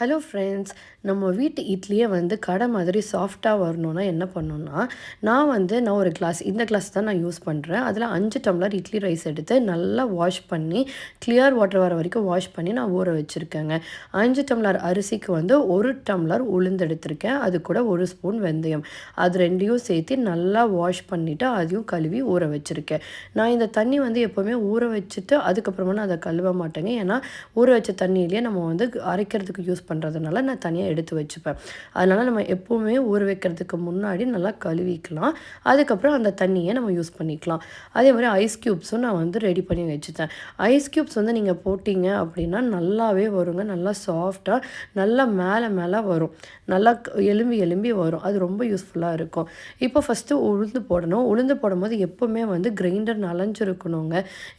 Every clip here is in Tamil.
ஹலோ ஃப்ரெண்ட்ஸ், நம்ம வீட்டு இட்லியே வந்து கடை மாதிரி சாஃப்டாக வரணும்னா என்ன பண்ணணும்னா, நான் ஒரு இந்த கிளாஸ் தான் நான் யூஸ் பண்ணுறேன். அதில் 5 டம்ளர் இட்லி ரைஸ் எடுத்து நல்லா வாஷ் பண்ணி, கிளியர் வாட்டர் வர வரைக்கும் வாஷ் பண்ணி நான் ஊற வச்சுருக்கேங்க. 5 டம்ளர் அரிசிக்கு வந்து 1 டம்ளர் உளுந்து எடுத்திருக்கேன். அது கூட 1 ஸ்பூன் வெந்தயம். அது 2யும் சேர்த்து நல்லா வாஷ் பண்ணிவிட்டு அதையும் கழுவி ஊற வச்சுருக்கேன். நான் இந்த தண்ணி வந்து எப்போவுமே ஊற வச்சுட்டு அதுக்கப்புறமா நான் அதை கழுவ மாட்டேங்க. ஏன்னா ஊற வச்ச தண்ணியிலேயே நம்ம வந்து அரைக்கிறதுக்கு யூஸ் பண்ணுறதுனால நான் தனியாக எடுத்து வச்சுப்பேன். அதனால் நம்ம எப்போவுமே ஊற வைக்கிறதுக்கு முன்னாடி நல்லா கழுவிக்கலாம். அதுக்கப்புறம் அந்த தண்ணியை நம்ம யூஸ் பண்ணிக்கலாம். அதே மாதிரி ஐஸ் க்யூப்ஸும் நான் வந்து ரெடி பண்ணி வச்சுட்டேன். ஐஸ் க்யூப்ஸ் வந்து நீங்கள் போட்டிங்க அப்படின்னா நல்லாவே வருங்க. நல்லா சாஃப்டாக நல்லா மேலே மேலே வரும். நல்லா எலும்பி எலும்பி வரும். அது ரொம்ப யூஸ்ஃபுல்லாக இருக்கும். இப்போ ஃபஸ்ட்டு உளுந்து போடணும். உளுந்து போடும்போது எப்போவுமே வந்து கிரைண்டர் நனைஞ்சிருக்கணுங்க.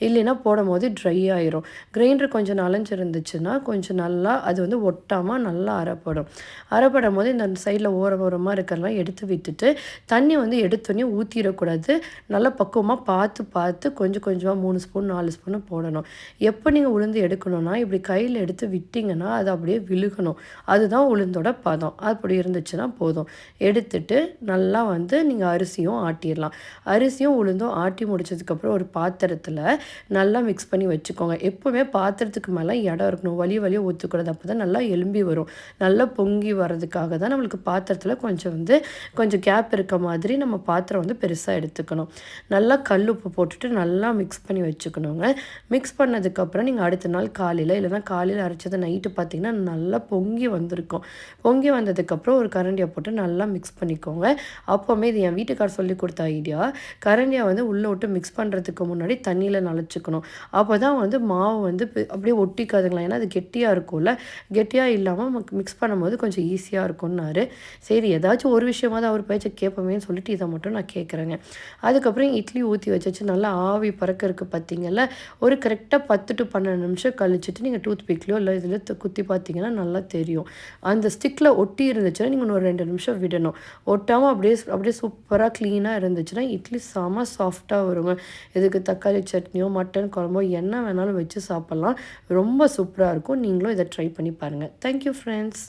இல்லைன்னா போடும்போது ட்ரை ஆயிரும். கிரைண்டர் கொஞ்சம் நனைஞ்சிருந்துச்சுன்னா கொஞ்சம் நல்லா அது வந்து ஒட்டாமல் நல்லா அரைப்படும் போது இந்த சைடில் ஓரமாக இருக்கிறதெல்லாம் எடுத்து விட்டுட்டு தண்ணி வந்து எடுத்தோடனே ஊற்றிடக்கூடாது. நல்லா பக்குவமாக பார்த்து கொஞ்சம் கொஞ்சமாக 3 ஸ்பூன் 4 ஸ்பூன் போடணும். எப்போ நீங்கள் உளுந்து எடுக்கணும்னா இப்படி கையில் எடுத்து விட்டிங்கன்னா அது அப்படியே விழுகணும். அதுதான் உளுந்தோட பதம். அப்படி இருந்துச்சுன்னா போதும். எடுத்துட்டு நல்லா வந்து நீங்கள் அரிசியும் ஆட்டிடலாம். அரிசியும் உளுந்தும் ஆட்டி முடிச்சதுக்கப்புறம் ஒரு பாத்திரத்தில் நல்லா மிக்ஸ் பண்ணி வச்சுக்கோங்க. எப்போவுமே பாத்திரத்துக்கு மேலே இடம் இருக்கணும். வலிய ஊற்றக்கூடாது. அப்போ தான் நல்லா எலும்பி வரும். நல்லா பொங்கி வர்றதுக்காக தான் நம்மளுக்கு பாத்திரத்தில் கொஞ்சம் கேப் இருக்க மாதிரி நம்ம பாத்திரம் வந்து பெருசாக எடுத்துக்கணும். நல்லா கல் உப்பு போட்டுட்டு நல்லா மிக்ஸ் பண்ணி வச்சுக்கணுங்க. மிக்ஸ் பண்ணதுக்கப்புறம் நீங்கள் அடுத்த நாள் காலையில் இல்லைனா காலையில் அரைச்சதை நைட்டு பார்த்தீங்கன்னா நல்லா பொங்கி வந்திருக்கும். பொங்கி வந்ததுக்கப்புறம் ஒரு கரண்டியை போட்டு நல்லா மிக்ஸ் பண்ணிக்கோங்க. அப்போவுமே இது என் வீட்டுக்கார் சொல்லி கொடுத்த ஐடியா. கரண்டியை வந்து உள்ளே விட்டு மிக்ஸ் பண்ணுறதுக்கு முன்னாடி தண்ணியில் நனைச்சிக்கணும். அப்போ தான் வந்து மாவு வந்து அப்படியே ஒட்டிக்காதுங்களா. ஏன்னா அது கெட்டியாக இருக்கும்ல. கெட்டியாக இல்லாமல் நமக்கு மிக்ஸ் பண்ணும்போது கொஞ்சம் ஈஸியாக இருக்கும்னாரு. சரி, ஏதாச்சும் ஒரு விஷயமாவது அவர் பேச்சை கேட்போமேன்னு சொல்லிட்டு இதை மட்டும் நான் கேட்குறேங்க. அதுக்கப்புறம் இட்லி ஊற்றி வச்சாச்சு. நல்லா ஆவி பறக்க இருக்குது பார்த்தீங்கல்ல. ஒரு கரெக்டாக 10 to 12 நிமிஷம் கழிச்சிட்டு நீங்கள் டூத் பிக்லையோ இல்லை இதில் குத்தி பார்த்தீங்கன்னா நல்லா தெரியும். அந்த ஸ்டிக்கில் ஒட்டி இருந்துச்சுன்னா நீங்கள் ஒரு 2 நிமிஷம் விடணும். ஒட்டாமல் அப்படியே சூப்பராக க்ளீனாக இருந்துச்சுன்னா இட்லி செம சாஃப்டாக வருங்க. இதுக்கு தக்காளி சட்னியோ மட்டன் குழம்போ என்ன வேணாலும் வச்சு சாப்பிட்லாம். ரொம்ப சூப்பராக இருக்கும். நீங்களும் இதை ட்ரை பண்ணி பாருங்கள். Thank you friends.